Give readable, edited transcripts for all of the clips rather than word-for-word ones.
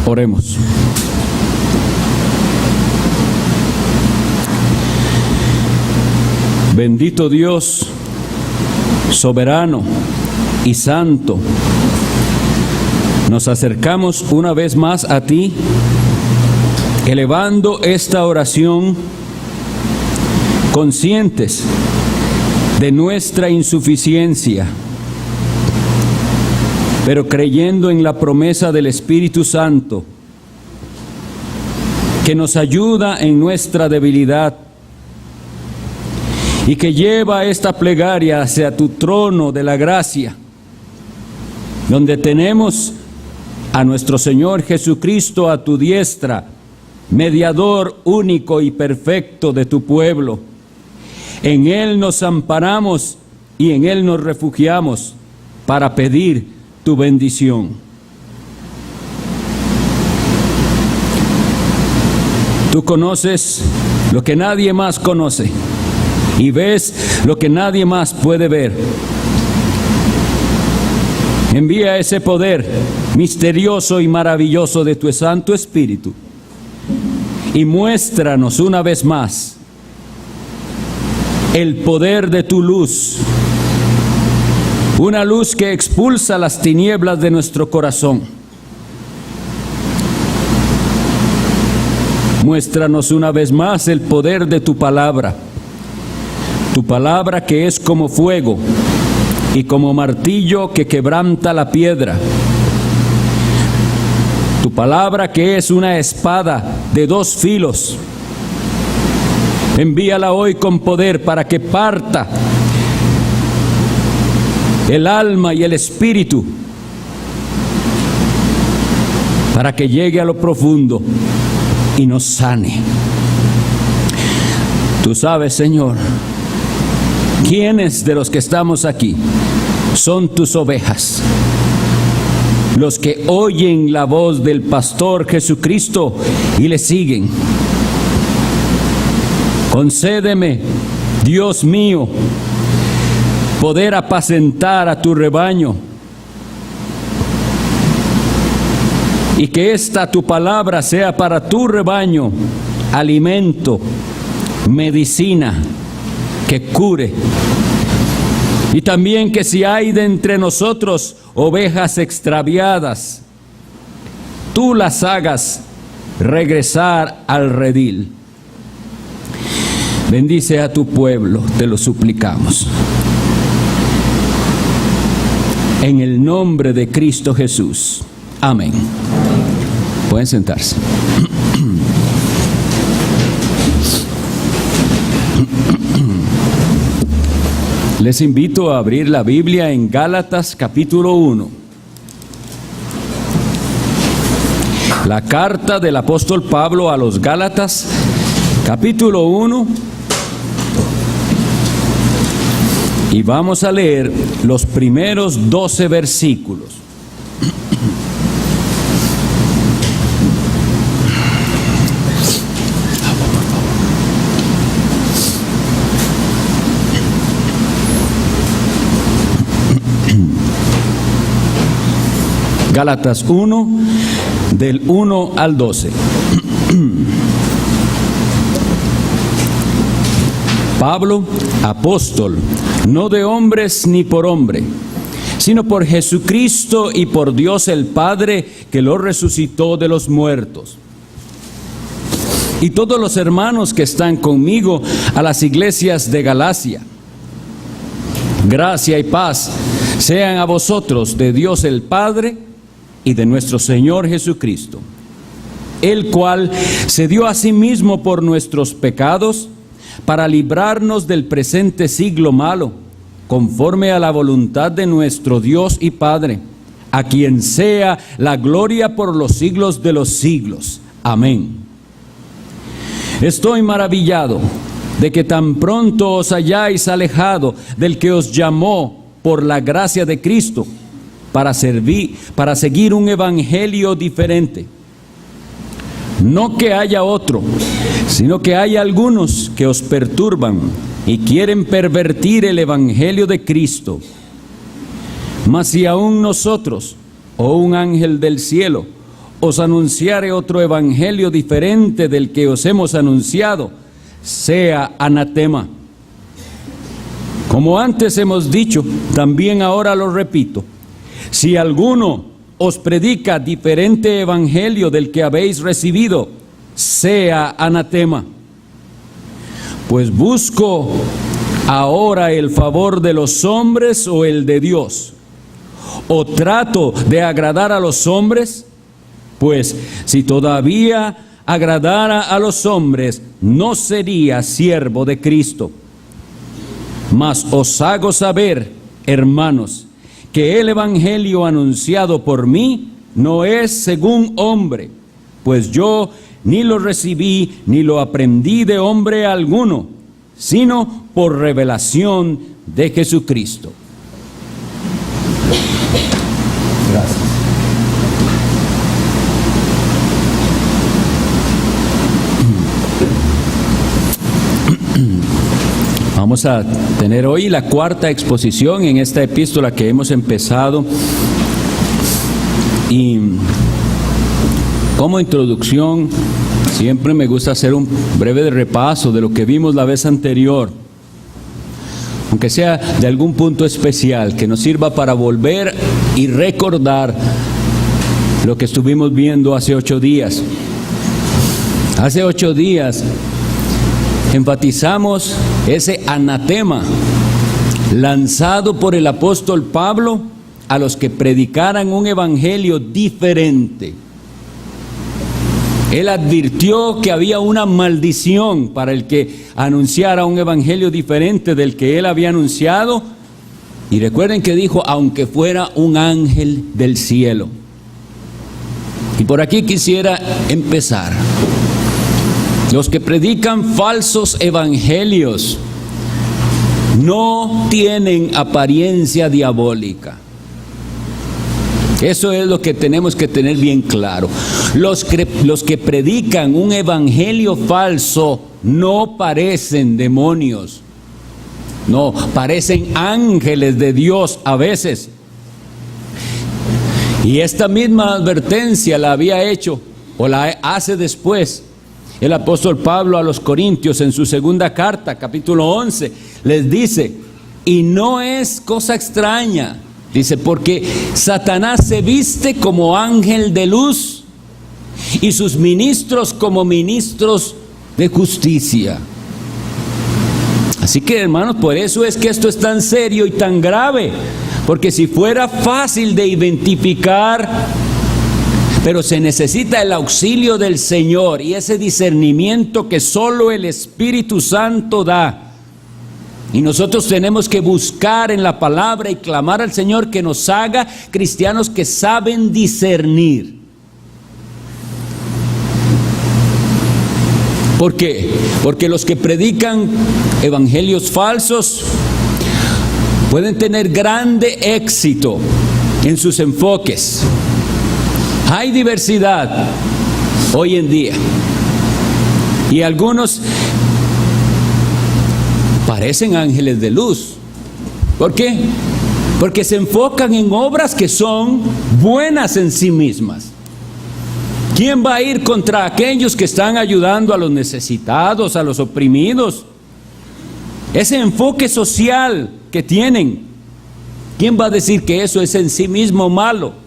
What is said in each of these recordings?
Oremos. Bendito Dios, soberano y santo, nos acercamos una vez más a ti, elevando esta oración, conscientes de nuestra insuficiencia, pero creyendo en la promesa del Espíritu Santo, que nos ayuda en nuestra debilidad y que lleva esta plegaria hacia tu trono de la gracia, donde tenemos a nuestro Señor Jesucristo a tu diestra, mediador único y perfecto de tu pueblo. En Él nos amparamos y en Él nos refugiamos para pedir tu bendición. Tú conoces lo que nadie más conoce y ves lo que nadie más puede ver. Envía ese poder misterioso y maravilloso de tu Santo Espíritu y muéstranos una vez más el poder de tu luz, una luz que expulsa las tinieblas de nuestro corazón. Muéstranos una vez más el poder de tu palabra que es como fuego y como martillo que quebranta la piedra. Tu palabra que es una espada de dos filos. Envíala hoy con poder para que parta el alma y el espíritu, para que llegue a lo profundo y nos sane. Tú sabes, Señor, quiénes de los que estamos aquí son tus ovejas, los que oyen la voz del pastor Jesucristo y le siguen. Concédeme, Dios mío, poder apacentar a tu rebaño y que esta tu palabra sea para tu rebaño alimento, medicina que cure. Y también que si hay de entre nosotros ovejas extraviadas, tú las hagas regresar al redil. Bendice a tu pueblo, te lo suplicamos. En el nombre de Cristo Jesús. Amén. Pueden sentarse. Les invito a abrir la Biblia en Gálatas capítulo 1. La carta del apóstol Pablo a los Gálatas, capítulo 1. Y vamos a leer los primeros 12 versículos. Gálatas 1, del 1 al 12. Pablo, apóstol, no de hombres ni por hombre, sino por Jesucristo y por Dios el Padre, que lo resucitó de los muertos. Y todos los hermanos que están conmigo a las iglesias de Galacia. Gracia y paz sean a vosotros de Dios el Padre y de nuestro Señor Jesucristo, el cual se dio a sí mismo por nuestros pecados, para librarnos del presente siglo malo, conforme a la voluntad de nuestro Dios y Padre, a quien sea la gloria por los siglos de los siglos. Amén. Estoy maravillado de que tan pronto os hayáis alejado del que os llamó por la gracia de Cristo, para seguir un evangelio diferente. No que haya otro, sino que hay algunos que os perturban y quieren pervertir el evangelio de Cristo. Mas si aún nosotros, o un ángel del cielo, os anunciare otro evangelio diferente del que os hemos anunciado, sea anatema. Como antes hemos dicho, también ahora lo repito, si alguno os predica diferente evangelio del que habéis recibido, sea anatema. Pues busco ahora el favor de los hombres o el de Dios, o trato de agradar a los hombres. Pues si todavía agradara a los hombres, no sería siervo de Cristo. Mas os hago saber, hermanos, que el evangelio anunciado por mí no es según hombre, pues yo ni lo recibí ni lo aprendí de hombre alguno, sino por revelación de Jesucristo. Gracias. Vamos a tener hoy la cuarta exposición en esta epístola que hemos empezado, y como introducción siempre me gusta hacer un breve repaso de lo que vimos la vez anterior, aunque sea de algún punto especial que nos sirva para volver y recordar lo que estuvimos viendo hace 8 días. Hace 8 días enfatizamos ese anatema lanzado por el apóstol Pablo a los que predicaran un evangelio diferente. Él advirtió que había una maldición para el que anunciara un evangelio diferente del que él había anunciado. Y recuerden que dijo, aunque fuera un ángel del cielo. Y por aquí quisiera empezar. Los que predican falsos evangelios no tienen apariencia diabólica. Eso es lo que tenemos que tener bien claro. Los que predican un evangelio falso no parecen demonios. No, parecen ángeles de Dios a veces. Y esta misma advertencia la había hecho, o la hace después, el apóstol Pablo a los Corintios en su segunda carta, capítulo 11, les dice, y no es cosa extraña, dice, porque Satanás se viste como ángel de luz y sus ministros como ministros de justicia. Así que, hermanos, por eso es que esto es tan serio y tan grave, porque si fuera fácil de identificar, pero se necesita el auxilio del Señor y ese discernimiento que solo el Espíritu Santo da. Y nosotros tenemos que buscar en la palabra y clamar al Señor que nos haga cristianos que saben discernir. ¿Por qué? Porque los que predican evangelios falsos pueden tener grande éxito en sus enfoques. Hay diversidad hoy en día y algunos parecen ángeles de luz. ¿Por qué? Porque se enfocan en obras que son buenas en sí mismas. ¿Quién va a ir contra aquellos que están ayudando a los necesitados, a los oprimidos? Ese enfoque social que tienen, ¿quién va a decir que eso es en sí mismo malo?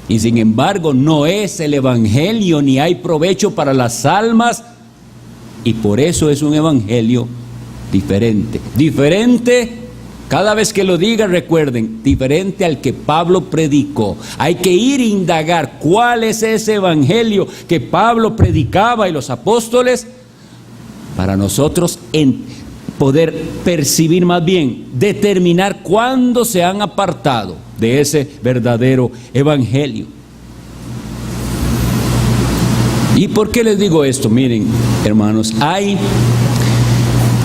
Y sin embargo no es el evangelio ni hay provecho para las almas, y por eso es un evangelio diferente. Diferente, cada vez que lo diga recuerden, diferente al que Pablo predicó. Hay que ir a indagar cuál es ese evangelio que Pablo predicaba y los apóstoles, para nosotros poder percibir, más bien determinar cuándo se han apartado de ese verdadero evangelio. ¿Y por qué les digo esto? Miren, hermanos, hay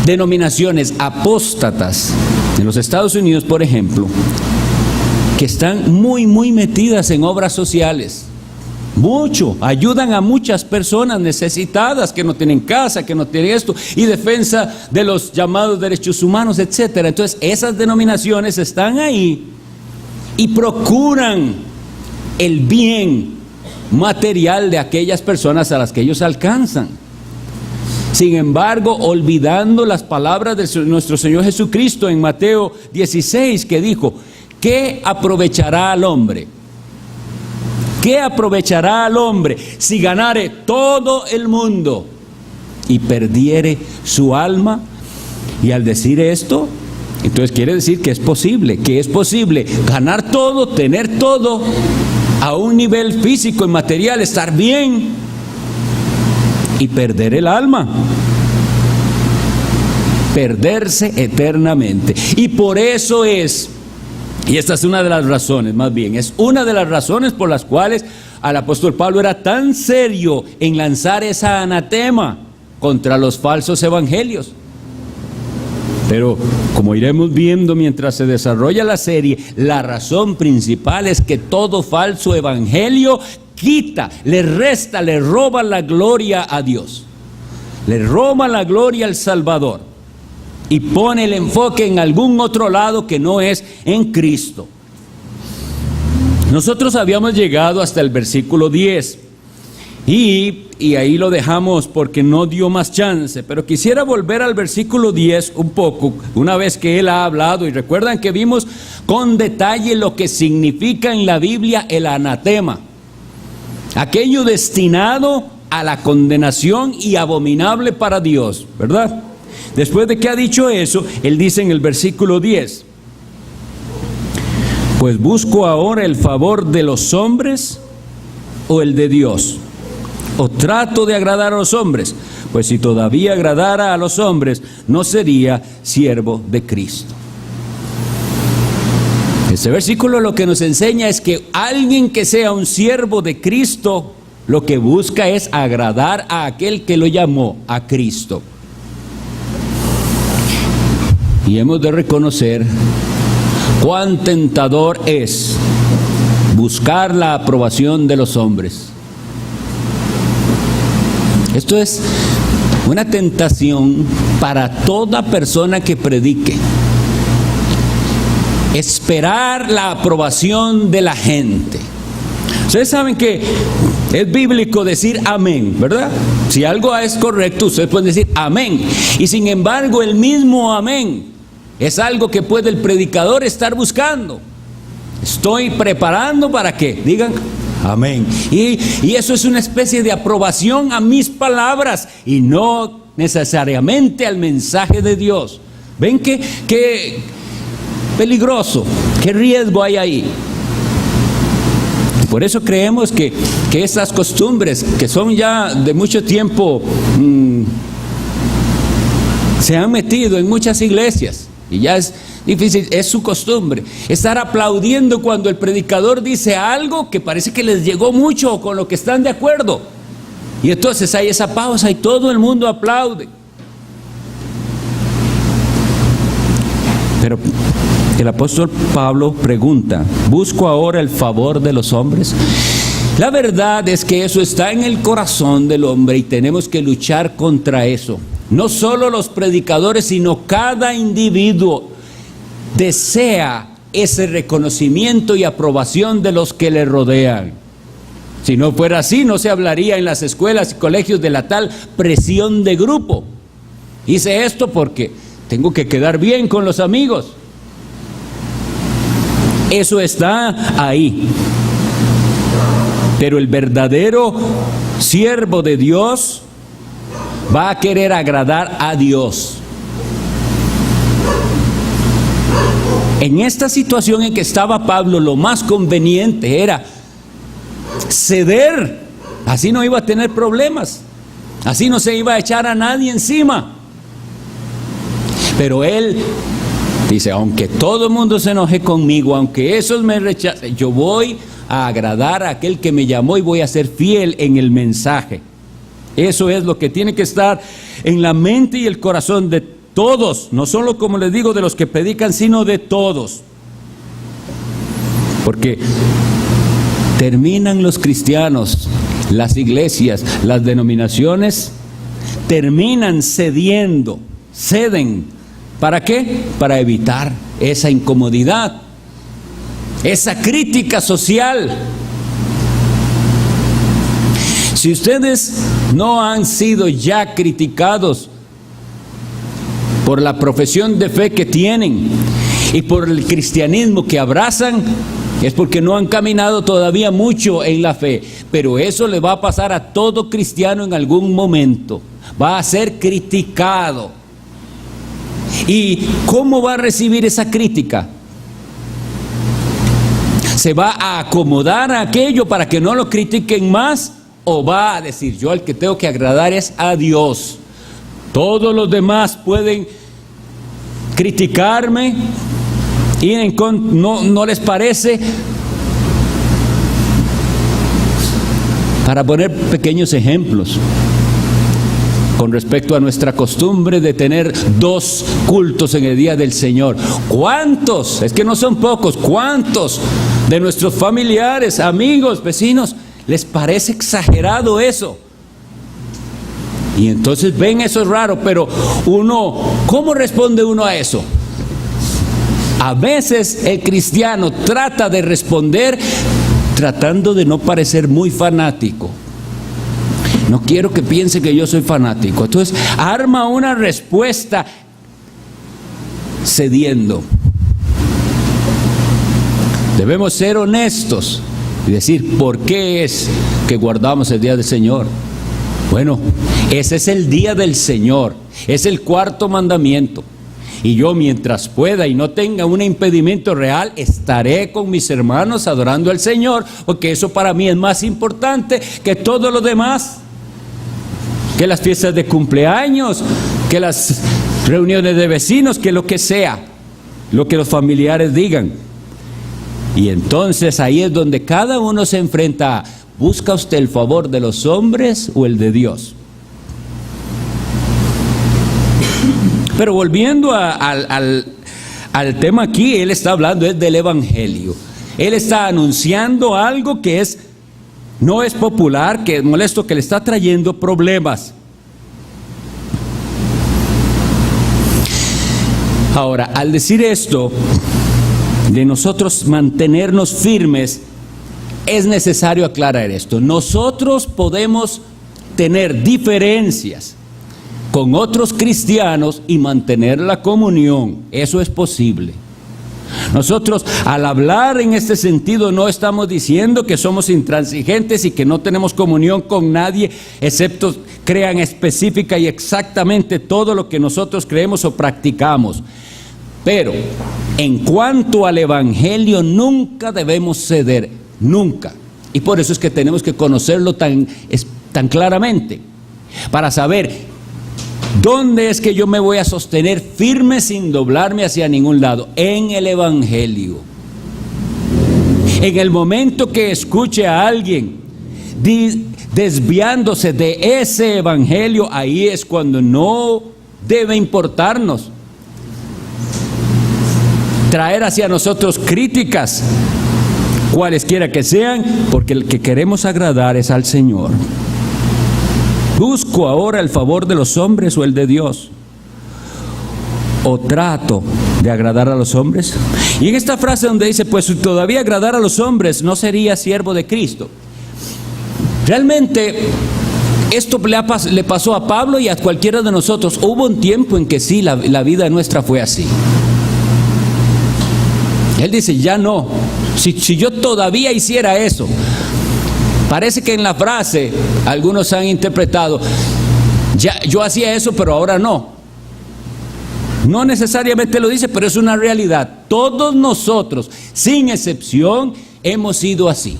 denominaciones apóstatas en los Estados Unidos, por ejemplo, que están muy metidas en obras sociales. Mucho, ayudan a muchas personas necesitadas que no tienen casa, que no tienen esto, y defensa de los llamados derechos humanos, etcétera. Entonces, esas denominaciones están ahí y procuran el bien material de aquellas personas a las que ellos alcanzan. Sin embargo, olvidando las palabras de nuestro Señor Jesucristo en Mateo 16, que dijo: ¿qué aprovechará al hombre? ¿Qué aprovechará al hombre si ganare todo el mundo y perdiere su alma? Y al decir esto, entonces quiere decir que es posible ganar todo, tener todo a un nivel físico y material, estar bien, y perder el alma, perderse eternamente. Y por eso es, y esta es una de las razones, más bien, es una de las razones por las cuales al apóstol Pablo era tan serio en lanzar esa anatema contra los falsos evangelios. Pero como iremos viendo mientras se desarrolla la serie, la razón principal es que todo falso evangelio quita, le resta, le roba la gloria a Dios, le roba la gloria al Salvador y pone el enfoque en algún otro lado que no es en Cristo. Nosotros habíamos llegado hasta el versículo 10 y ahí lo dejamos porque no dio más chance, pero quisiera volver al versículo 10 un poco, una vez que él ha hablado, y recuerdan que vimos con detalle lo que significa en la Biblia el anatema, aquello destinado a la condenación y abominable para Dios, ¿verdad? Después de que ha dicho eso, él dice en el versículo 10: pues busco ahora el favor de los hombres o el de Dios, o trato de agradar a los hombres, pues si todavía agradara a los hombres, no sería siervo de Cristo. Este versículo lo que nos enseña es que alguien que sea un siervo de Cristo, lo que busca es agradar a aquel que lo llamó, a Cristo. Y hemos de reconocer cuán tentador es buscar la aprobación de los hombres. Esto es una tentación para toda persona que predique. Esperar la aprobación de la gente. Ustedes saben que es bíblico decir amén, ¿verdad? Si algo es correcto, ustedes pueden decir amén. Y sin embargo, el mismo amén es algo que puede el predicador estar buscando. Estoy preparando para que digan amén. Y eso es una especie de aprobación a mis palabras y no necesariamente al mensaje de Dios. ¿Ven qué peligroso, qué riesgo hay ahí? Por eso creemos que estas costumbres, que son ya de mucho tiempo, se han metido en muchas iglesias y ya es difícil, es su costumbre estar aplaudiendo cuando el predicador dice algo que parece que les llegó mucho o con lo que están de acuerdo, y entonces hay esa pausa y todo el mundo aplaude. Pero el apóstol Pablo pregunta: ¿busco ahora el favor de los hombres? La verdad es que eso está en el corazón del hombre y tenemos que luchar contra eso. No solo los predicadores, sino cada individuo desea ese reconocimiento y aprobación de los que le rodean. Si no fuera así, no se hablaría en las escuelas y colegios de la tal presión de grupo. Hice esto porque tengo que quedar bien con los amigos. Eso está ahí. Pero el verdadero siervo de Dios va a querer agradar a Dios. En esta situación en que estaba Pablo, lo más conveniente era ceder. Así no iba a tener problemas. Así no se iba a echar a nadie encima. Pero él dice: aunque todo el mundo se enoje conmigo, aunque esos me rechacen, yo voy a agradar a aquel que me llamó y voy a ser fiel en el mensaje. Eso es lo que tiene que estar en la mente y el corazón de todos, no solo, como les digo, de los que predican, sino de todos. Porque terminan los cristianos, las iglesias, las denominaciones, terminan ceden. ¿Para qué? Para evitar esa incomodidad, esa crítica social. si ustedes no han sido ya criticados por la profesión de fe que tienen y por el cristianismo que abrazan, es porque no han caminado todavía mucho en la fe. Pero eso le va a pasar a todo cristiano en algún momento. Va a ser criticado. ¿Y cómo va a recibir esa crítica? ¿Se va a acomodar a aquello para que no lo critiquen más? ¿O va a decir, yo al que tengo que agradar es a Dios? Todos los demás pueden criticarme y no les parece. Para poner pequeños ejemplos con respecto a nuestra costumbre de tener 2 cultos en el día del Señor. ¿Cuántos? Es que no son pocos. ¿Cuántos de nuestros familiares, amigos, vecinos les parece exagerado eso? Y entonces ven eso es raro, pero ¿cómo responde uno a eso? A veces el cristiano trata de responder tratando de no parecer muy fanático. No quiero que piense que yo soy fanático. Entonces arma una respuesta cediendo. Debemos ser honestos y decir, ¿por qué es que guardamos el día del Señor? Bueno, ese es el día del Señor, es el 4º mandamiento. Y yo, mientras pueda y no tenga un impedimento real, estaré con mis hermanos adorando al Señor, porque eso para mí es más importante que todo lo demás, que las fiestas de cumpleaños, que las reuniones de vecinos, que lo que sea, lo que los familiares digan. Y entonces ahí es donde cada uno se enfrenta a, ¿busca usted el favor de los hombres o el de Dios? Pero volviendo al tema aquí, él está hablando del Evangelio. Él está anunciando algo que no es popular, que es molesto, que le está trayendo problemas. Ahora, al decir esto, de nosotros mantenernos firmes, es necesario aclarar esto. Nosotros podemos tener diferencias con otros cristianos y mantener la comunión. Eso es posible. Nosotros, al hablar en este sentido, no estamos diciendo que somos intransigentes y que no tenemos comunión con nadie, excepto crean específica y exactamente todo lo que nosotros creemos o practicamos. Pero, en cuanto al Evangelio, nunca debemos ceder, nunca. Y por eso es que tenemos que conocerlo tan claramente, para saber ¿dónde es que yo me voy a sostener firme sin doblarme hacia ningún lado? En el Evangelio. En el momento que escuche a alguien desviándose de ese Evangelio, ahí es cuando no debe importarnos traer hacia nosotros críticas, cualesquiera que sean, porque el que queremos agradar es al Señor. ¿Busco ahora el favor de los hombres o el de Dios? ¿O trato de agradar a los hombres? Y en esta frase donde dice, pues si todavía agradar a los hombres, no sería siervo de Cristo. Realmente, esto le pasó a Pablo y a cualquiera de nosotros. Hubo un tiempo en que sí, la vida nuestra fue así. Él dice, ya no. Si yo todavía hiciera eso. Parece que en la frase algunos han interpretado, ya yo hacía eso, pero ahora no. No necesariamente lo dice, pero es una realidad. Todos nosotros, sin excepción, hemos sido así.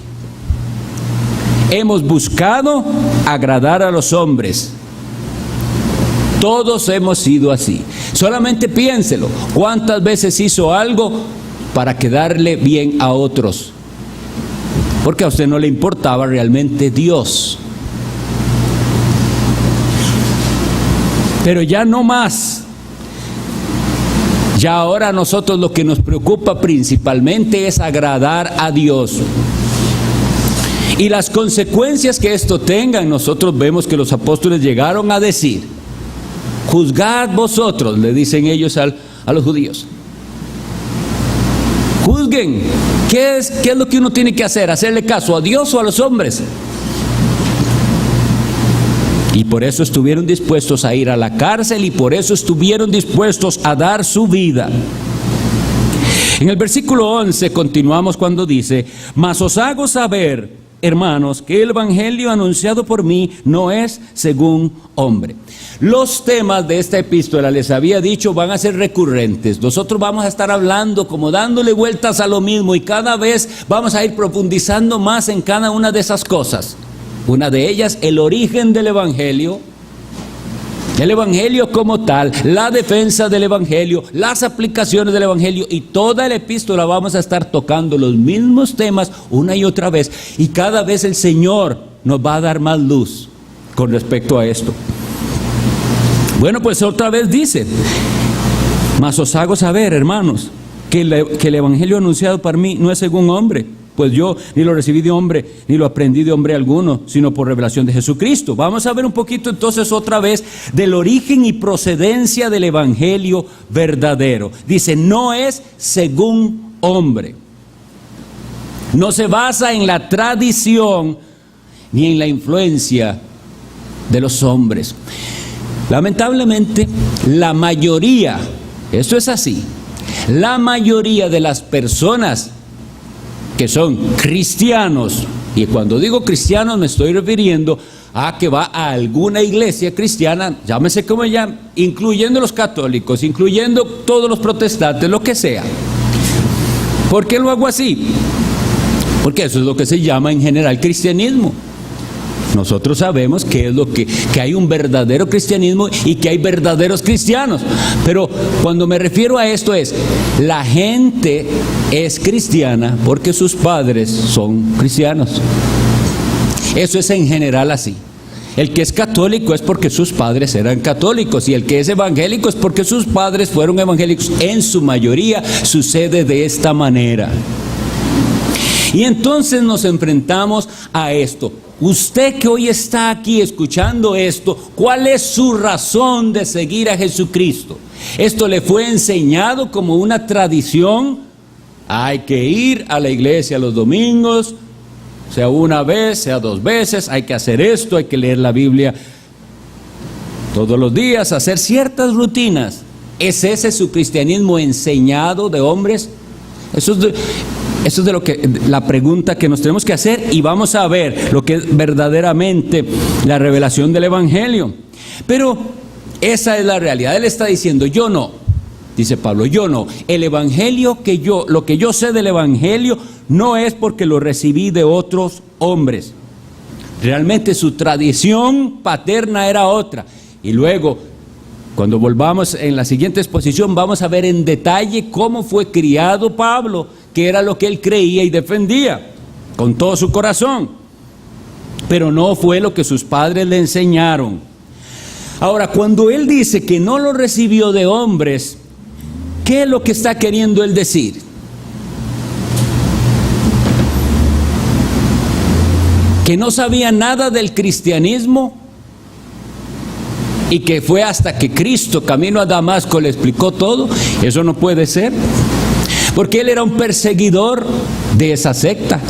Hemos buscado agradar a los hombres. Todos hemos sido así. Solamente piénselo, ¿cuántas veces hizo algo para quedarle bien a otros? Porque a usted no le importaba realmente Dios. Pero ya no más. Ya ahora a nosotros lo que nos preocupa principalmente es agradar a Dios. Y las consecuencias que esto tenga, nosotros vemos que los apóstoles llegaron a decir, juzgad vosotros, le dicen ellos a los judíos. Juzguen. ¿Qué es lo que uno tiene que hacer? ¿Hacerle caso a Dios o a los hombres? Y por eso estuvieron dispuestos a ir a la cárcel y por eso estuvieron dispuestos a dar su vida. En el versículo 11 continuamos cuando dice: mas os hago saber, hermanos, que el evangelio anunciado por mí no es según hombre. Los temas de esta epístola, les había dicho, van a ser recurrentes. Nosotros vamos a estar hablando, como dándole vueltas a lo mismo, y cada vez vamos a ir profundizando más en cada una de esas cosas. Una de ellas, el origen del evangelio, el evangelio como tal, la defensa del evangelio, las aplicaciones del evangelio, y toda la epístola vamos a estar tocando los mismos temas una y otra vez, y cada vez el Señor nos va a dar más luz con respecto a esto. Bueno, pues otra vez dice: mas os hago saber, hermanos, que el evangelio anunciado para mí no es según hombre, pues yo ni lo recibí de hombre, ni lo aprendí de hombre alguno, sino por revelación de Jesucristo. Vamos a ver un poquito entonces otra vez del origen y procedencia del evangelio verdadero. Dice, no es según hombre. No se basa en la tradición ni en la influencia de los hombres. Lamentablemente, la mayoría, esto es así, la mayoría de las personas que son cristianos, y cuando digo cristianos me estoy refiriendo a que va a alguna iglesia cristiana, llámese como llame, incluyendo los católicos, incluyendo todos los protestantes, lo que sea. ¿Por qué lo hago así? Porque eso es lo que se llama en general cristianismo. Nosotros sabemos que hay un verdadero cristianismo y que hay verdaderos cristianos. Pero cuando me refiero a esto es, la gente es cristiana porque sus padres son cristianos. Eso es en general así. El que es católico es porque sus padres eran católicos, y el que es evangélico es porque sus padres fueron evangélicos. En su mayoría sucede de esta manera. Y entonces nos enfrentamos a esto. Usted que hoy está aquí escuchando esto, ¿cuál es su razón de seguir a Jesucristo? ¿Esto le fue enseñado como una tradición? Hay que ir a la iglesia los domingos, sea una vez, sea dos veces, hay que hacer esto, hay que leer la Biblia todos los días, hacer ciertas rutinas. ¿Es ese su cristianismo enseñado de hombres? Eso es de lo que la pregunta que nos tenemos que hacer, y vamos a ver lo que es verdaderamente la revelación del evangelio. Pero esa es la realidad. Él está diciendo, yo no, dice Pablo, yo no. El evangelio lo que yo sé del evangelio no es porque lo recibí de otros hombres. Realmente su tradición paterna era otra. Y luego, cuando volvamos en la siguiente exposición, vamos a ver en detalle cómo fue criado Pablo, que era lo que él creía y defendía con todo su corazón, pero no fue lo que sus padres le enseñaron. Ahora, cuando él dice que no lo recibió de hombres, ¿qué es lo que está queriendo él decir? ¿Que no sabía nada del cristianismo y que fue hasta que Cristo, camino a Damasco, le explicó todo? Eso no puede ser, porque él era un perseguidor de esa secta,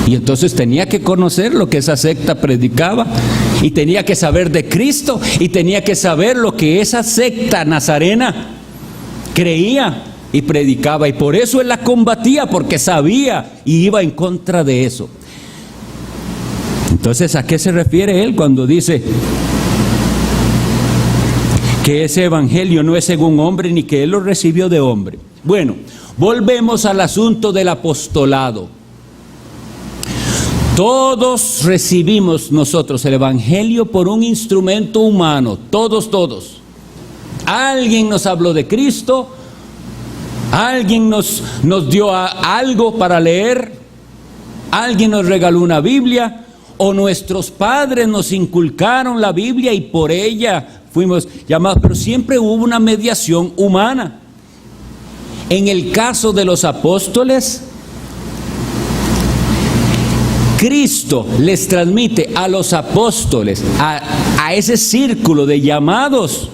y entonces tenía que conocer lo que esa secta predicaba, y tenía que saber de Cristo, y tenía que saber lo que esa secta nazarena creía y predicaba, y por eso él la combatía, porque sabía y iba en contra de eso. Entonces, ¿a qué se refiere él cuando dice que ese evangelio no es según hombre, ni que él lo recibió de hombre? Bueno, volvemos al asunto del apostolado. Todos recibimos nosotros el evangelio por un instrumento humano, todos. Alguien nos habló de Cristo, alguien nos dio algo para leer, alguien nos regaló una Biblia, o nuestros padres nos inculcaron la Biblia y por ella fuimos llamados, pero siempre hubo una mediación humana. En el caso de los apóstoles, Cristo les transmite a los apóstoles, a ese círculo de llamados,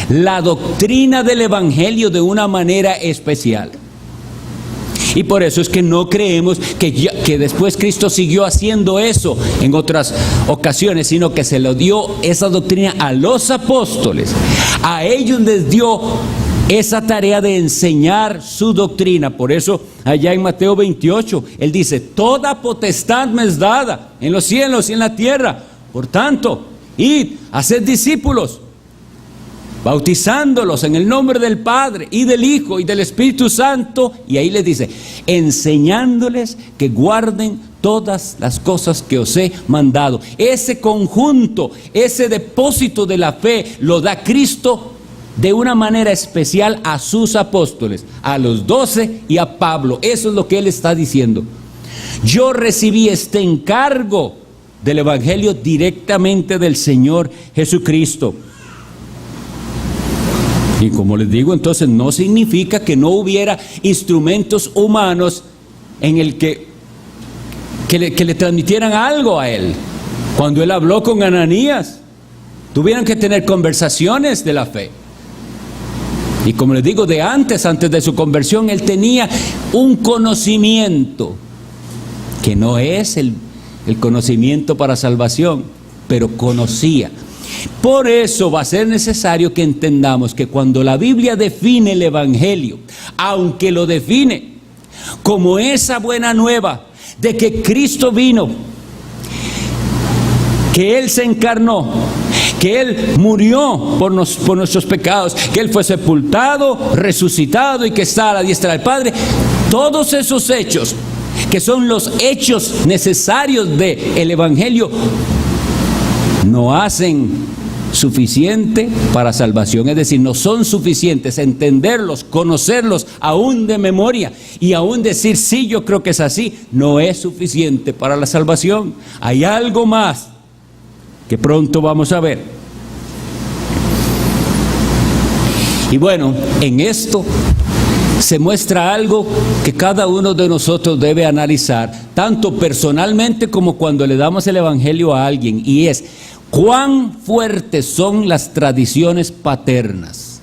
la doctrina del evangelio de una manera especial. Y por eso es que no creemos que después Cristo siguió haciendo eso en otras ocasiones, sino que se lo dio esa doctrina a los apóstoles. A ellos les dio esa tarea de enseñar su doctrina. Por eso allá en Mateo 28, Él dice: toda potestad me es dada en los cielos y en la tierra. Por tanto, id, haced discípulos, bautizándolos en el nombre del Padre y del Hijo y del Espíritu Santo. Y ahí les dice: enseñándoles que guarden todas las cosas que os he mandado. Ese conjunto, ese depósito de la fe lo da Cristo de una manera especial a sus apóstoles, a los 12 y a Pablo. Eso es lo que Él está diciendo. Yo recibí este encargo del Evangelio directamente del Señor Jesucristo. Y como les digo, entonces no significa que no hubiera instrumentos humanos en el que le transmitieran algo a Él. Cuando Él habló con Ananías, tuvieron que tener conversaciones de la fe. Y como les digo, antes de su conversión, Él tenía un conocimiento que no es el conocimiento para salvación, pero conocía. Por eso va a ser necesario que entendamos que cuando la Biblia define el Evangelio, aunque lo define como esa buena nueva de que Cristo vino, que Él se encarnó, que Él murió por nuestros pecados, que Él fue sepultado, resucitado y que está a la diestra del Padre, todos esos hechos que son los hechos necesarios del Evangelio no hacen suficiente para salvación. Es decir, no son suficientes. Entenderlos, conocerlos aún de memoria y aún decir: sí, yo creo que es así, no es suficiente para la salvación. Hay algo más que pronto vamos a ver. Y bueno, en esto se muestra algo que cada uno de nosotros debe analizar, tanto personalmente como cuando le damos el Evangelio a alguien, y es: ¿cuán fuertes son las tradiciones paternas?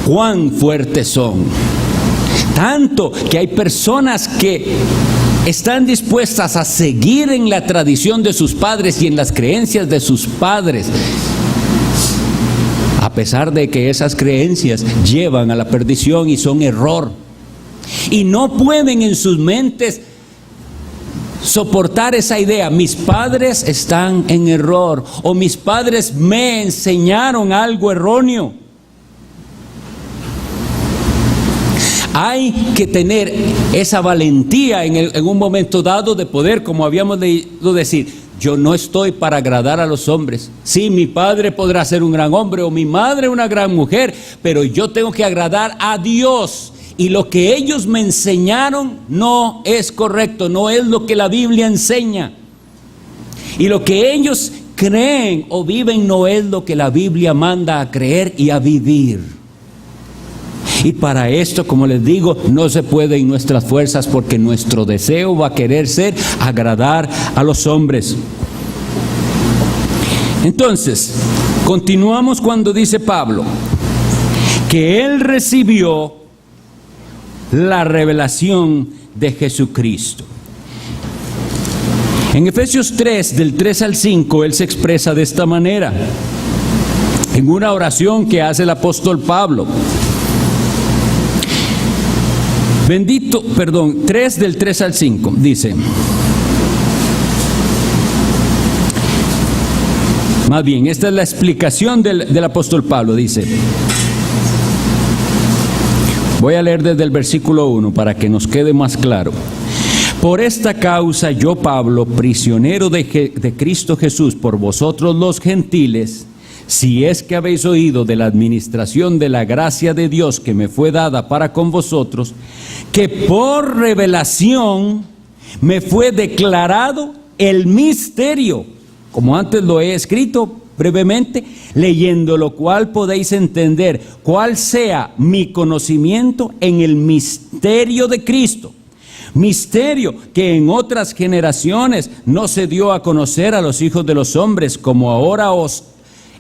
¿Cuán fuertes son? Tanto que hay personas que están dispuestas a seguir en la tradición de sus padres y en las creencias de sus padres, a pesar de que esas creencias llevan a la perdición y son error. Y no pueden en sus mentes soportar esa idea: mis padres están en error, o mis padres me enseñaron algo erróneo. Hay que tener esa valentía en un momento dado de poder, como habíamos leído, decir: yo no estoy para agradar a los hombres. Sí, mi padre podrá ser un gran hombre o mi madre una gran mujer, pero yo tengo que agradar a Dios. Y lo que ellos me enseñaron no es correcto, no es lo que la Biblia enseña. Y lo que ellos creen o viven no es lo que la Biblia manda a creer y a vivir. Y para esto, como les digo, no se puede en nuestras fuerzas, porque nuestro deseo va a querer ser agradar a los hombres. Entonces, continuamos cuando dice Pablo que él recibió la revelación de Jesucristo. En Efesios 3, del 3 al 5, él se expresa de esta manera, en una oración que hace el apóstol Pablo. 3 del 3 al 5, dice, más bien, esta es la explicación del apóstol Pablo, dice, voy a leer desde el versículo 1 para que nos quede más claro. Por esta causa yo, Pablo, prisionero de Cristo Jesús por vosotros los gentiles, si es que habéis oído de la administración de la gracia de Dios que me fue dada para con vosotros, que por revelación me fue declarado el misterio, como antes lo he escrito brevemente, leyendo lo cual podéis entender cuál sea mi conocimiento en el misterio de Cristo. Misterio que en otras generaciones no se dio a conocer a los hijos de los hombres, como ahora os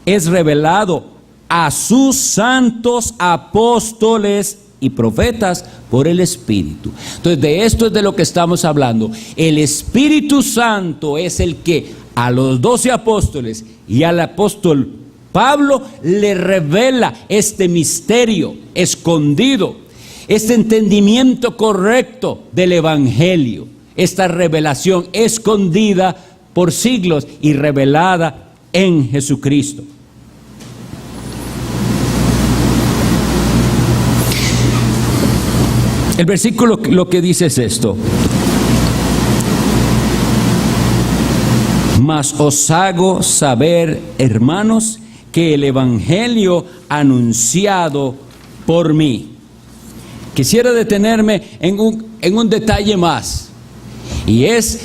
es revelado a sus santos apóstoles y profetas por el Espíritu. Entonces, de esto es de lo que estamos hablando. El Espíritu Santo es el que a los 12 apóstoles y al apóstol Pablo le revela este misterio escondido, este entendimiento correcto del Evangelio, esta revelación escondida por siglos y revelada en Jesucristo. El versículo lo que dice es esto: mas os hago saber, hermanos, que el Evangelio anunciado por mí. Quisiera detenerme en un detalle más, y es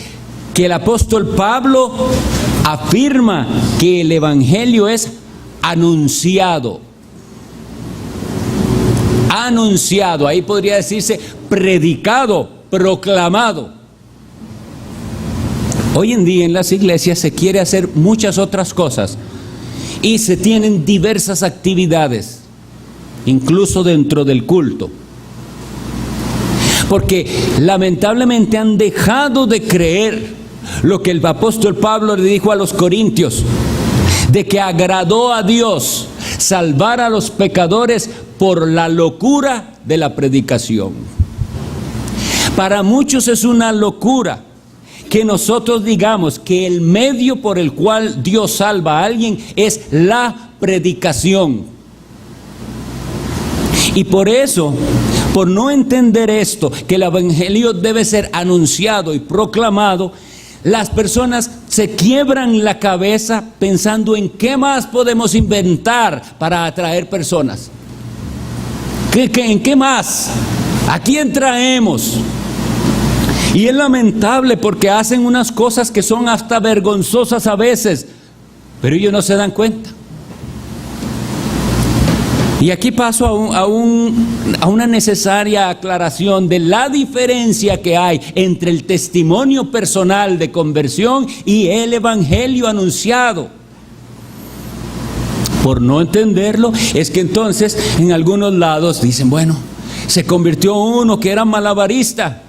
que el apóstol Pablo afirma que el Evangelio es anunciado. Anunciado, ahí podría decirse predicado, proclamado. Hoy en día en las iglesias se quiere hacer muchas otras cosas y se tienen diversas actividades, incluso dentro del culto, porque lamentablemente han dejado de creer lo que el apóstol Pablo le dijo a los corintios, de que agradó a Dios salvar a los pecadores por la locura de la predicación. Para muchos es una locura que nosotros digamos que el medio por el cual Dios salva a alguien es la predicación. Y por eso, por no entender esto, que el Evangelio debe ser anunciado y proclamado, las personas se quiebran la cabeza pensando en qué más podemos inventar para atraer personas. ¿En qué más? ¿A quién traemos? Y es lamentable porque hacen unas cosas que son hasta vergonzosas a veces, pero ellos no se dan cuenta. Y aquí paso a una necesaria aclaración de la diferencia que hay entre el testimonio personal de conversión y el Evangelio anunciado. Por no entenderlo, es que entonces en algunos lados dicen, bueno, se convirtió uno que era malabarista,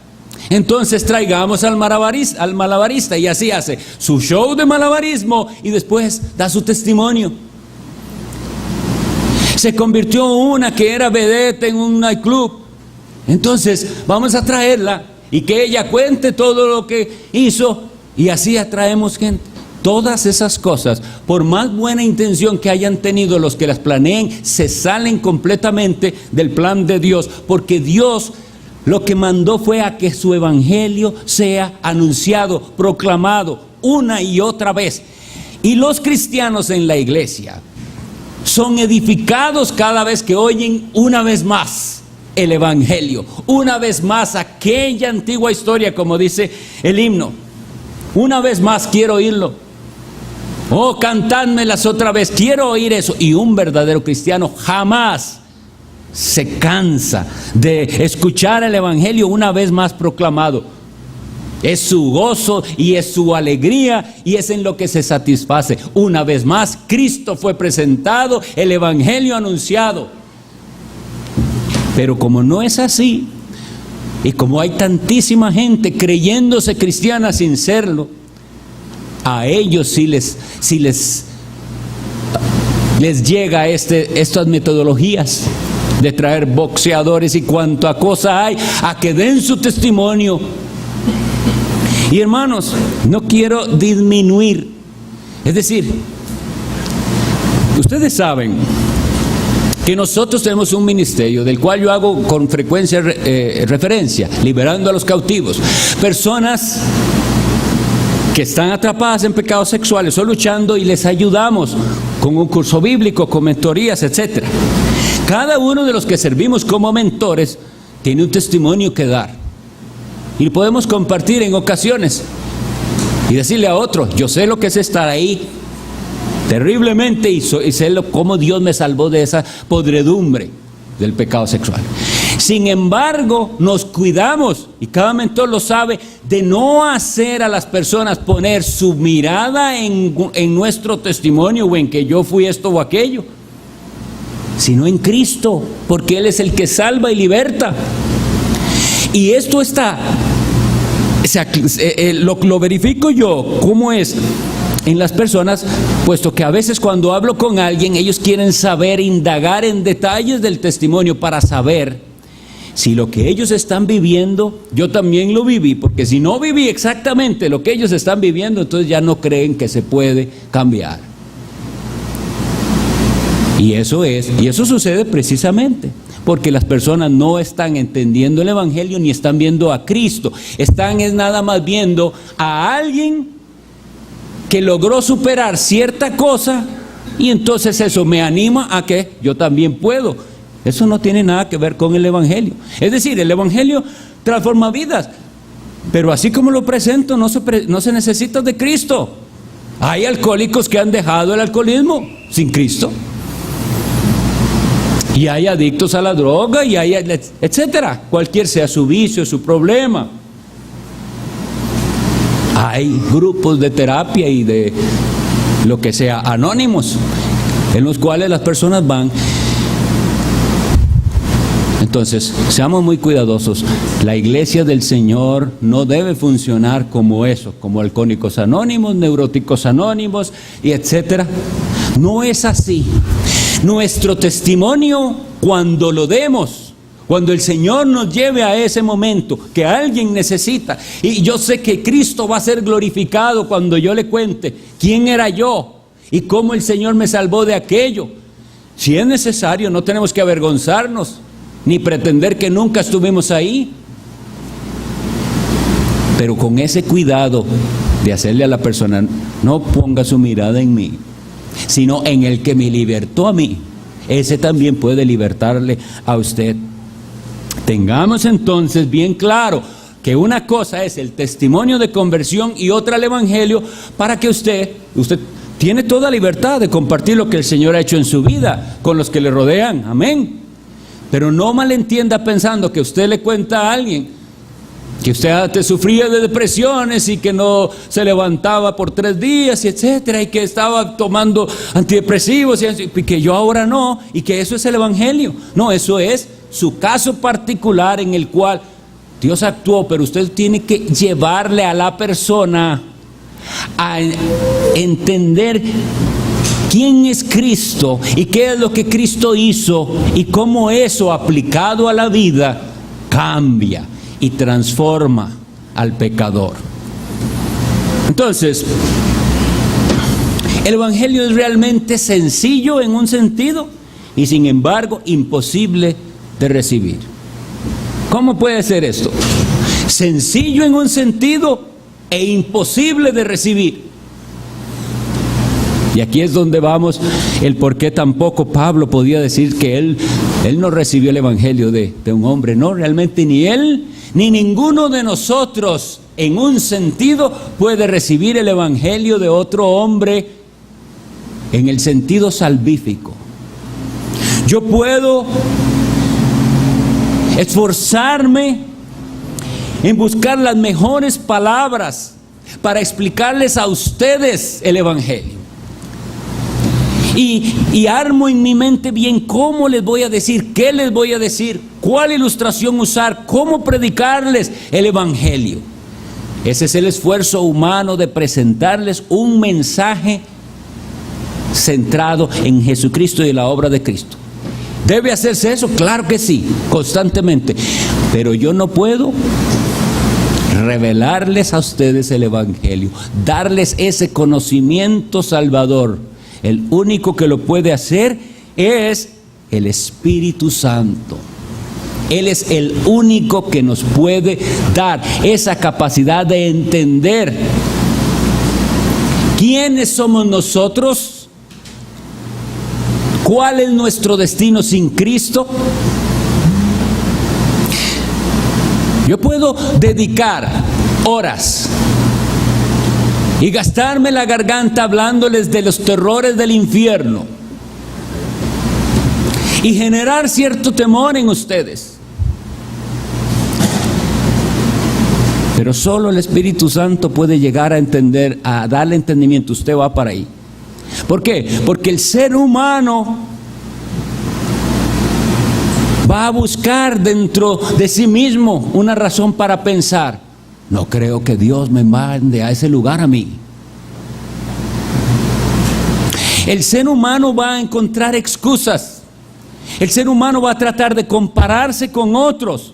entonces traigamos al malabarista, y así hace su show de malabarismo y después da su testimonio. Se convirtió una que era vedette en un nightclub, entonces vamos a traerla y que ella cuente todo lo que hizo, y así atraemos gente. Todas esas cosas, por más buena intención que hayan tenido los que las planeen, se salen completamente del plan de Dios, porque Dios lo que mandó fue a que su evangelio sea anunciado, proclamado una y otra vez. Y los cristianos en la iglesia son edificados cada vez que oyen una vez más el evangelio, una vez más aquella antigua historia, como dice el himno. Una vez más quiero oírlo. Oh, cantádmelas otra vez, quiero oír eso. Y un verdadero cristiano jamás se cansa de escuchar el evangelio una vez más proclamado. Es su gozo y es su alegría y es en lo que se satisface. Una vez más, Cristo fue presentado, el evangelio anunciado. Pero como no es así, y como hay tantísima gente creyéndose cristiana sin serlo, a ellos sí les llega estas metodologías de traer boxeadores y cuanta cosa hay, a que den su testimonio. Y hermanos, no quiero disminuir, es decir, ustedes saben que nosotros tenemos un ministerio del cual yo hago con frecuencia referencia, liberando a los cautivos, personas que están atrapadas en pecados sexuales o luchando, y les ayudamos con un curso bíblico, con mentorías, etc. Cada uno de los que servimos como mentores tiene un testimonio que dar y podemos compartir en ocasiones y decirle a otro, yo sé lo que es estar ahí terriblemente y sé cómo Dios me salvó de esa podredumbre del pecado sexual. Sin embargo, nos cuidamos, y cada mentor lo sabe, de no hacer a las personas poner su mirada en nuestro testimonio o en que yo fui esto o aquello. sino en Cristo, porque Él es el que salva y liberta. Y esto está, lo verifico yo, ¿cómo es? En las personas, puesto que a veces cuando hablo con alguien, ellos quieren saber, indagar en detalles del testimonio para saber si lo que ellos están viviendo, yo también lo viví, porque si no viví exactamente lo que ellos están viviendo, entonces ya no creen que se puede cambiar. Y eso sucede precisamente porque las personas no están entendiendo el Evangelio ni están viendo a Cristo, están nada más viendo a alguien que logró superar cierta cosa y entonces eso me anima a que yo también puedo. Eso no tiene nada que ver con el Evangelio. Es decir, el Evangelio transforma vidas, pero así como lo presento, no se necesita de Cristo. Hay alcohólicos que han dejado el alcoholismo sin Cristo. Y hay adictos a la droga, y hay etcétera, cualquier sea su vicio, su problema. Hay grupos de terapia y de lo que sea, anónimos, en los cuales las personas van. Entonces, seamos muy cuidadosos. La iglesia del Señor no debe funcionar como eso, como alcohólicos anónimos, neuróticos anónimos, y etcétera. No es así. Nuestro testimonio, cuando lo demos, cuando el Señor nos lleve a ese momento que alguien necesita, y yo sé que Cristo va a ser glorificado cuando yo le cuente quién era yo y cómo el Señor me salvó de aquello. Si es necesario, no tenemos que avergonzarnos ni pretender que nunca estuvimos ahí, pero con ese cuidado de hacerle a la persona, no ponga su mirada en mí, sino en el que me libertó a mí. Ese también puede libertarle a usted. Tengamos entonces bien claro que una cosa es el testimonio de conversión y otra el Evangelio, para que usted tiene toda libertad de compartir lo que el Señor ha hecho en su vida con los que le rodean. Amén. Pero no malentienda pensando que usted le cuenta a alguien que usted antes sufría de depresiones y que no se levantaba por 3 días, y etcétera, y que estaba tomando antidepresivos y que yo ahora no, y que eso es el Evangelio. No, eso es su caso particular en el cual Dios actuó, pero usted tiene que llevarle a la persona a entender quién es Cristo y qué es lo que Cristo hizo y cómo eso aplicado a la vida cambia y transforma al pecador. Entonces, el Evangelio es realmente sencillo en un sentido y sin embargo imposible de recibir. ¿Cómo puede ser esto? Sencillo en un sentido e imposible de recibir. Y aquí es donde vamos, el por qué tampoco Pablo podía decir que él no recibió el Evangelio de un hombre. No, realmente ni él ni ninguno de nosotros en un sentido puede recibir el Evangelio de otro hombre en el sentido salvífico. Yo puedo esforzarme en buscar las mejores palabras para explicarles a ustedes el Evangelio. Y armo en mi mente bien cómo les voy a decir, qué les voy a decir, cuál ilustración usar, cómo predicarles el Evangelio. Ese es el esfuerzo humano de presentarles un mensaje centrado en Jesucristo y la obra de Cristo. ¿Debe hacerse eso? Claro que sí, constantemente. Pero yo no puedo revelarles a ustedes el Evangelio, darles ese conocimiento salvador. El único que lo puede hacer es el Espíritu Santo. Él es el único que nos puede dar esa capacidad de entender quiénes somos nosotros, cuál es nuestro destino sin Cristo. Yo puedo dedicar horas y gastarme la garganta hablándoles de los terrores del infierno y generar cierto temor en ustedes. Pero solo el Espíritu Santo puede llegar a entender, a darle entendimiento. Usted va para ahí. ¿Por qué? Porque el ser humano va a buscar dentro de sí mismo una razón para pensar: no creo que Dios me mande a ese lugar a mí. El ser humano va a encontrar excusas. El ser humano va a tratar de compararse con otros.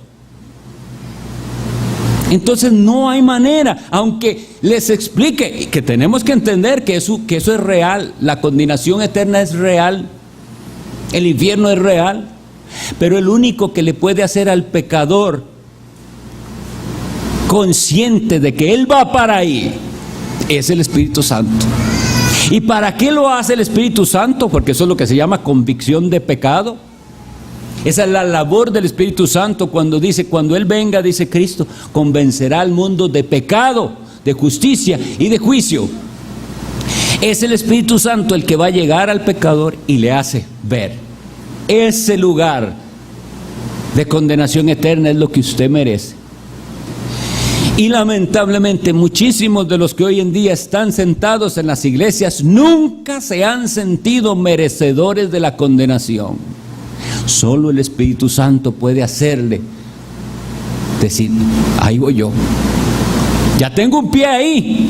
Entonces no hay manera, aunque les explique que tenemos que entender que eso es real, la condenación eterna es real, el infierno es real, pero el único que le puede hacer al pecador consciente de que él va para ahí es el Espíritu Santo. ¿Y para qué lo hace el Espíritu Santo? Porque eso es lo que se llama convicción de pecado. Esa es la labor del Espíritu Santo cuando Él venga, dice Cristo, convencerá al mundo de pecado, de justicia y de juicio. Es el Espíritu Santo el que va a llegar al pecador y le hace ver: ese lugar de condenación eterna es lo que usted merece. Y lamentablemente muchísimos de los que hoy en día están sentados en las iglesias nunca se han sentido merecedores de la condenación. Solo el Espíritu Santo puede hacerle decir: ahí voy yo, ya tengo un pie ahí,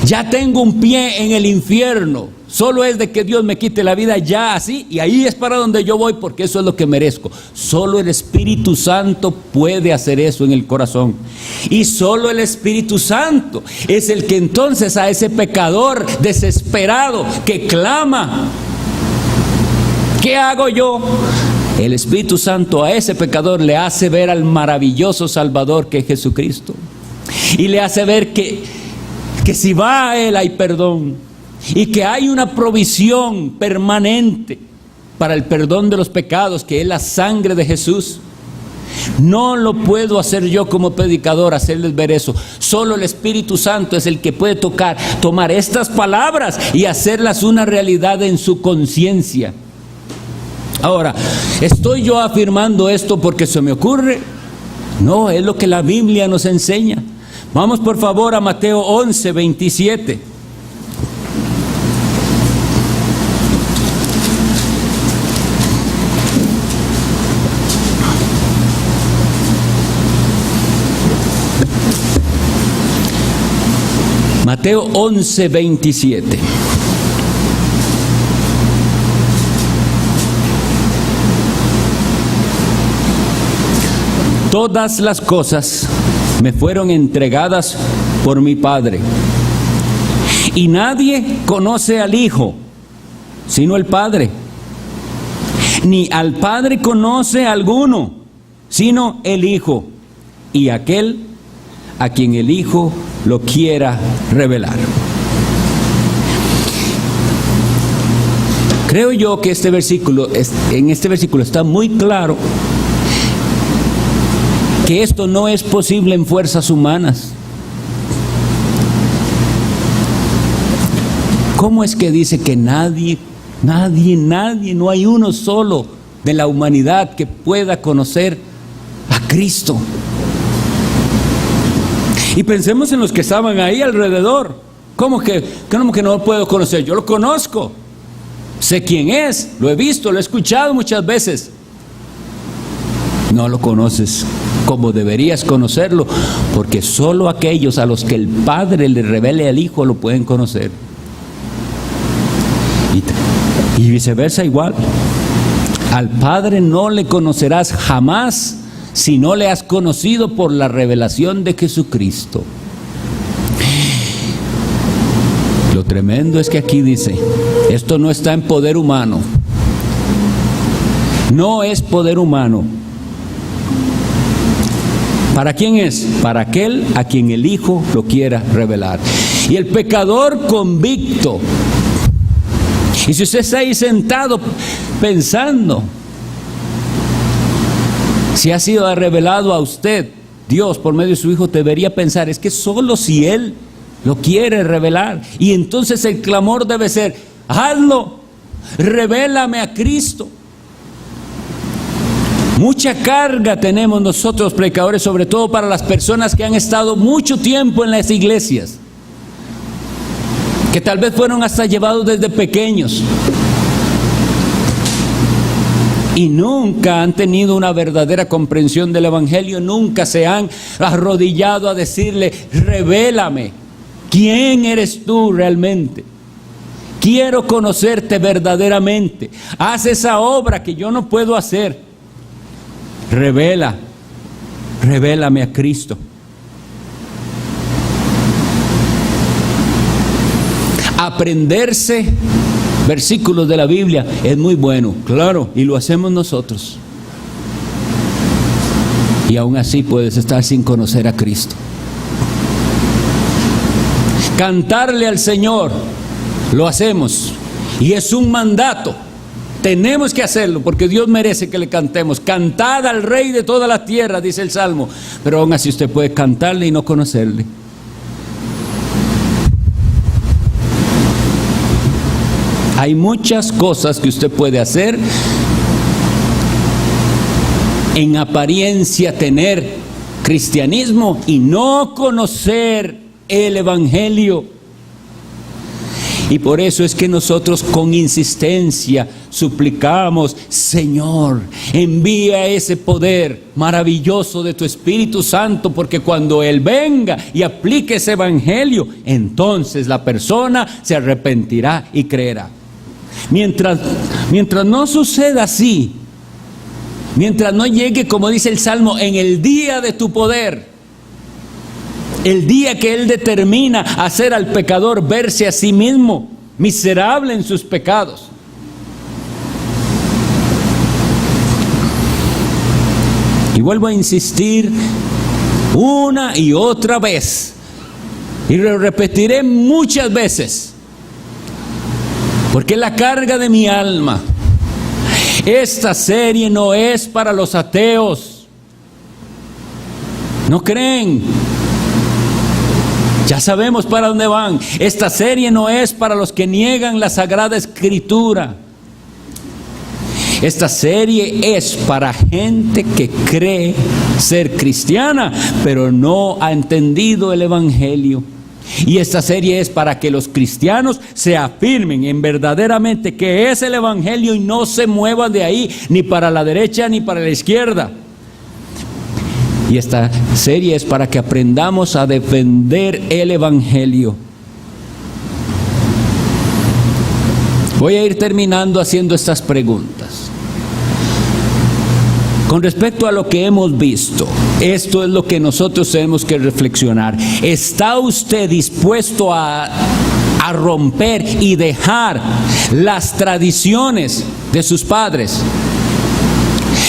ya tengo un pie en el infierno. Solo es de que Dios me quite la vida ya así, y ahí es para donde yo voy, porque eso es lo que merezco. Solo el Espíritu Santo puede hacer eso en el corazón. Y solo el Espíritu Santo es el que entonces a ese pecador desesperado que clama: ¿qué hago yo? El Espíritu Santo a ese pecador le hace ver al maravilloso Salvador que es Jesucristo. Y le hace ver que si va a Él hay perdón. Y que hay una provisión permanente para el perdón de los pecados, que es la sangre de Jesús. No lo puedo hacer yo como predicador, hacerles ver eso. Solo el Espíritu Santo es el que puede tomar estas palabras y hacerlas una realidad en su conciencia. Ahora, ¿estoy yo afirmando esto porque se me ocurre? No, es lo que la Biblia nos enseña. Vamos por favor a Mateo 11, 27. Mateo 11, 27. Todas las cosas me fueron entregadas por mi Padre, y nadie conoce al Hijo sino el Padre, ni al Padre conoce alguno sino el Hijo, y aquel a quien el Hijo lo quiera revelar. Creo yo que en este versículo está muy claro que esto no es posible en fuerzas humanas. ¿Cómo es que dice que nadie, no hay uno solo de la humanidad que pueda conocer a Cristo? Y pensemos en los que estaban ahí alrededor. ¿Cómo que no lo puedo conocer? Yo lo conozco. Sé quién es, lo he visto, lo he escuchado muchas veces. No lo conoces como deberías conocerlo, porque solo aquellos a los que el Padre le revele al Hijo lo pueden conocer. Y viceversa igual. Al Padre no le conocerás jamás si no le has conocido por la revelación de Jesucristo. Lo tremendo es que aquí dice, esto no está en poder humano. No es poder humano. ¿Para quién es? Para aquel a quien el Hijo lo quiera revelar. Y el pecador convicto. Y si usted está ahí sentado pensando, si ha sido revelado a usted Dios por medio de su Hijo, debería pensar, es que solo si Él lo quiere revelar. Y entonces el clamor debe ser, hazlo, revélame a Cristo. Mucha carga tenemos nosotros predicadores, sobre todo para las personas que han estado mucho tiempo en las iglesias, que tal vez fueron hasta llevados desde pequeños. y nunca han tenido una verdadera comprensión del Evangelio, nunca se han arrodillado a decirle: revélame, ¿quién eres tú realmente? Quiero conocerte verdaderamente. Haz esa obra que yo no puedo hacer. Revélame a Cristo. Aprenderse versículos de la Biblia es muy bueno, claro, y lo hacemos nosotros. Y aún así puedes estar sin conocer a Cristo. Cantarle al Señor, lo hacemos, y es un mandato. Tenemos que hacerlo porque Dios merece que le cantemos. Cantad al Rey de toda la tierra, dice el Salmo. Pero aún así usted puede cantarle y no conocerle. Hay muchas cosas que usted puede hacer, en apariencia tener cristianismo y no conocer el Evangelio. Y por eso es que nosotros con insistencia suplicamos: Señor, envía ese poder maravilloso de tu Espíritu Santo, porque cuando Él venga y aplique ese Evangelio, entonces la persona se arrepentirá y creerá. Mientras no suceda así, mientras no llegue, como dice el Salmo, en el día de tu poder, el día que Él determina hacer al pecador verse a sí mismo miserable en sus pecados. Y vuelvo a insistir una y otra vez, y lo repetiré muchas veces, porque es la carga de mi alma. Esta serie no es para los ateos. ¿No creen? Ya sabemos para dónde van. Esta serie no es para los que niegan la Sagrada Escritura. Esta serie es para gente que cree ser cristiana, pero no ha entendido el Evangelio. Y esta serie es para que los cristianos se afirmen en verdaderamente que es el Evangelio y no se muevan de ahí, ni para la derecha ni para la izquierda. Y esta serie es para que aprendamos a defender el Evangelio. Voy a ir terminando haciendo estas preguntas. Con respecto a lo que hemos visto, esto es lo que nosotros tenemos que reflexionar. ¿Está usted dispuesto a romper y dejar las tradiciones de sus padres?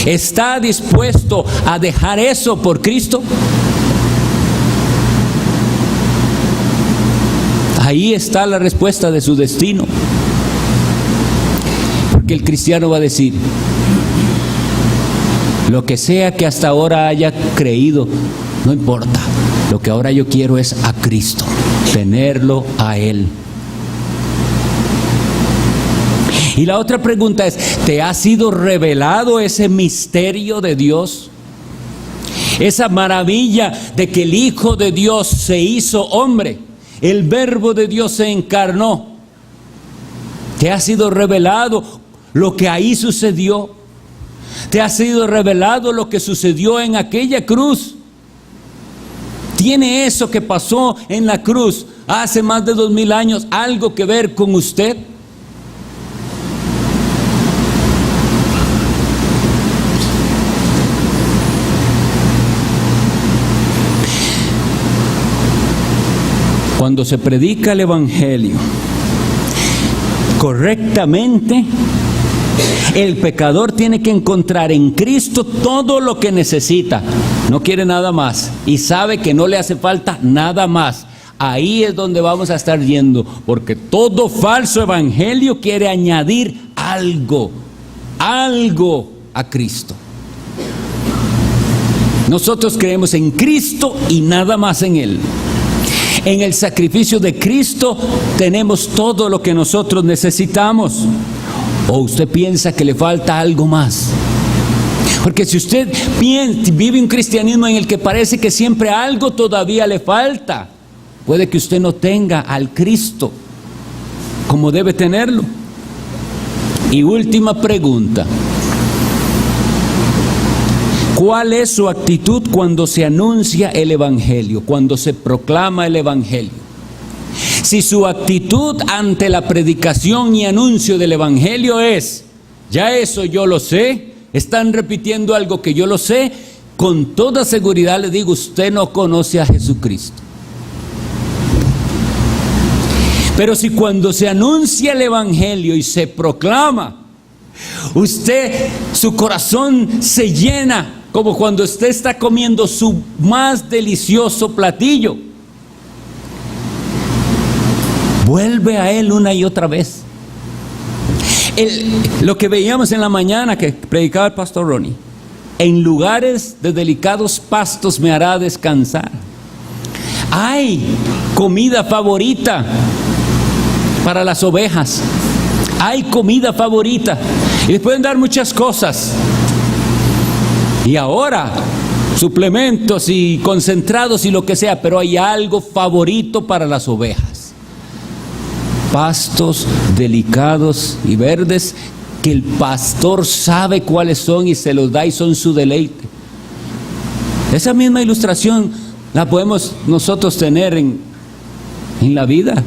¿Está dispuesto a dejar eso por Cristo? Ahí está la respuesta de su destino. Porque el cristiano va a decir: lo que sea que hasta ahora haya creído, no importa. Lo que ahora yo quiero es a Cristo, tenerlo a Él. Y la otra pregunta es: ¿te ha sido revelado ese misterio de Dios? Esa maravilla de que el Hijo de Dios se hizo hombre, el Verbo de Dios se encarnó. ¿Te ha sido revelado lo que ahí sucedió? ¿Te ha sido revelado lo que sucedió en aquella cruz? ¿Tiene eso que pasó en la cruz hace más de 2000 años algo que ver con usted? Cuando se predica el Evangelio correctamente, el pecador tiene que encontrar en Cristo todo lo que necesita. No quiere nada más y sabe que no le hace falta nada más. Ahí es donde vamos a estar yendo, porque todo falso evangelio quiere añadir algo a Cristo. Nosotros creemos en Cristo y nada más en Él. En el sacrificio de Cristo tenemos todo lo que nosotros necesitamos. ¿O usted piensa que le falta algo más? Porque si usted vive un cristianismo en el que parece que siempre algo todavía le falta, puede que usted no tenga al Cristo como debe tenerlo. Y última pregunta: ¿Cuál es su actitud cuando se anuncia el Evangelio, cuando se proclama el Evangelio? Si su actitud ante la predicación y anuncio del Evangelio es, ya eso yo lo sé, están repitiendo algo que yo lo sé, con toda seguridad le digo, usted no conoce a Jesucristo. Pero si cuando se anuncia el Evangelio y se proclama, su corazón se llena, como cuando usted está comiendo su más delicioso platillo, vuelve a Él una y otra vez. Lo que veíamos en la mañana que predicaba el pastor Ronnie, en lugares de delicados pastos me hará descansar. Hay comida favorita para las ovejas, hay comida favorita, y les pueden dar muchas cosas, y ahora suplementos y concentrados y lo que sea, pero hay algo favorito para las ovejas: pastos delicados y verdes que el pastor sabe cuáles son y se los da y son su deleite. Esa misma ilustración la podemos nosotros tener en la vida.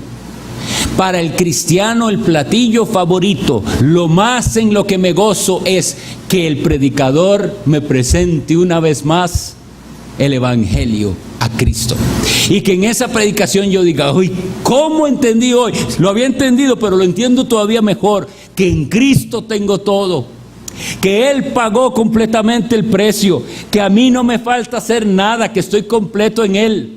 Para el cristiano, el platillo favorito, lo más en lo que me gozo, es que el predicador me presente una vez más el Evangelio a Cristo. Y que en esa predicación yo diga, uy, ¿cómo entendí hoy? Lo había entendido, pero lo entiendo todavía mejor, que en Cristo tengo todo, que Él pagó completamente el precio, que a mí no me falta hacer nada, que estoy completo en Él.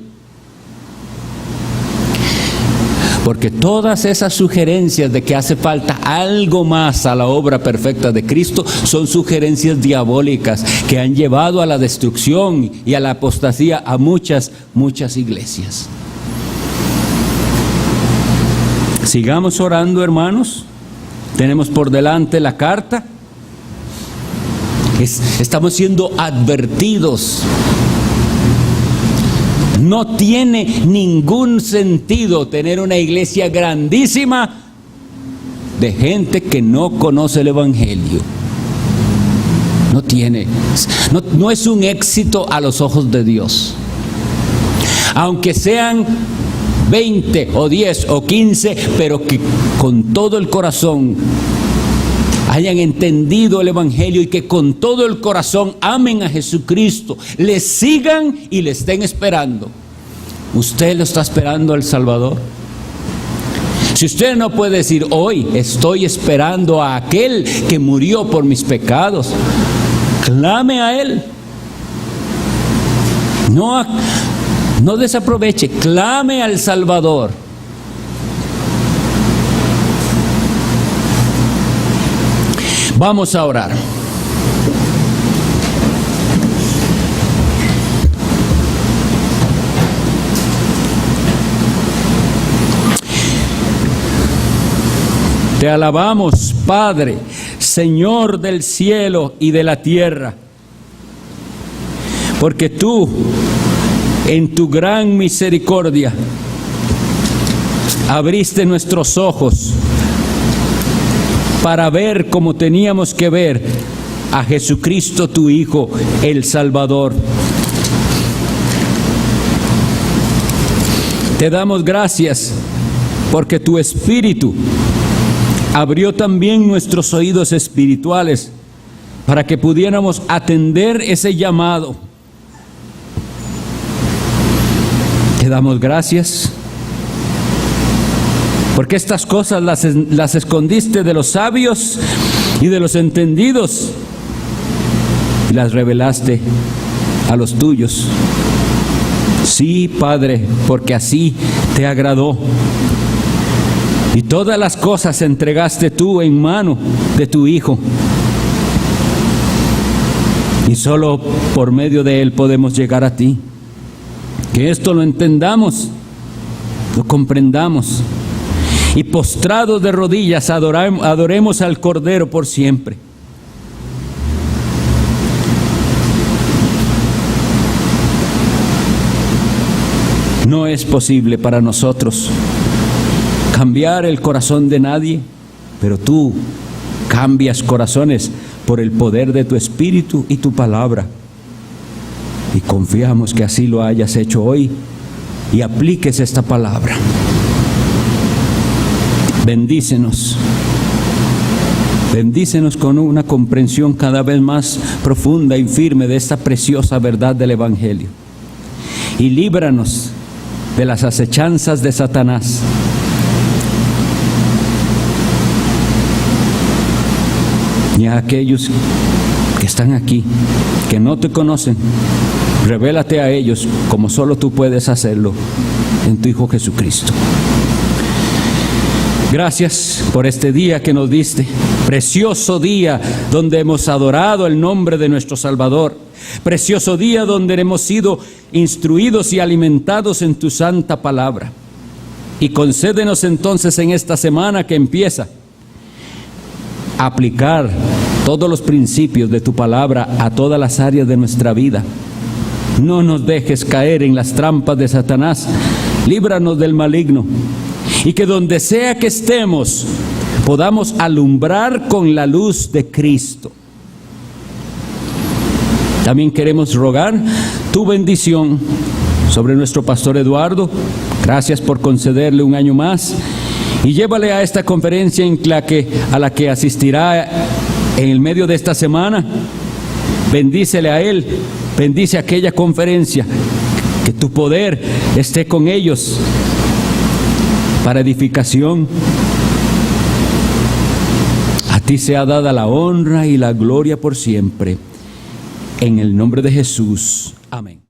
Porque todas esas sugerencias de que hace falta algo más a la obra perfecta de Cristo son sugerencias diabólicas que han llevado a la destrucción y a la apostasía a muchas iglesias. Sigamos orando, hermanos. Tenemos por delante la carta. Estamos siendo advertidos. No tiene ningún sentido tener una iglesia grandísima de gente que no conoce el Evangelio. No es un éxito a los ojos de Dios. Aunque sean 20 o 10 o 15, pero que con todo el corazón hayan entendido el Evangelio y que con todo el corazón amen a Jesucristo, le sigan y le estén esperando. ¿Usted lo está esperando al Salvador? Si usted no puede decir hoy, estoy esperando a aquel que murió por mis pecados, clame a Él. No desaproveche, clame al Salvador. Vamos a orar. Te alabamos, Padre, Señor del cielo y de la tierra, porque tú, en tu gran misericordia, abriste nuestros ojos para ver como teníamos que ver a Jesucristo tu Hijo, el Salvador. Te damos gracias porque tu Espíritu abrió también nuestros oídos espirituales para que pudiéramos atender ese llamado. Te damos gracias porque estas cosas las escondiste de los sabios y de los entendidos y las revelaste a los tuyos. Sí, Padre, porque así te agradó. Y todas las cosas entregaste tú en mano de tu Hijo. Y solo por medio de Él podemos llegar a ti. Que esto lo entendamos, lo comprendamos. Y postrados de rodillas adoremos al Cordero por siempre. No es posible para nosotros cambiar el corazón de nadie, pero tú cambias corazones por el poder de tu Espíritu y tu palabra. Y confiamos que así lo hayas hecho hoy y apliques esta palabra. Bendícenos. Bendícenos con una comprensión cada vez más profunda y firme de esta preciosa verdad del Evangelio. Y líbranos de las acechanzas de Satanás. Y a aquellos que están aquí, que no te conocen, revélate a ellos como solo tú puedes hacerlo en tu Hijo Jesucristo. Gracias por este día que nos diste, precioso día donde hemos adorado el nombre de nuestro Salvador, precioso día donde hemos sido instruidos y alimentados en tu santa palabra. Y concédenos entonces en esta semana que empieza, aplicar todos los principios de tu palabra a todas las áreas de nuestra vida. No nos dejes caer en las trampas de Satanás, líbranos del maligno. Y que donde sea que estemos, podamos alumbrar con la luz de Cristo. También queremos rogar tu bendición sobre nuestro pastor Eduardo. Gracias por concederle un año más. Y llévale a esta conferencia a la que asistirá en el medio de esta semana. Bendícele a él, bendice aquella conferencia. Que tu poder esté con ellos para edificación. A ti sea dada la honra y la gloria por siempre. En el nombre de Jesús. Amén.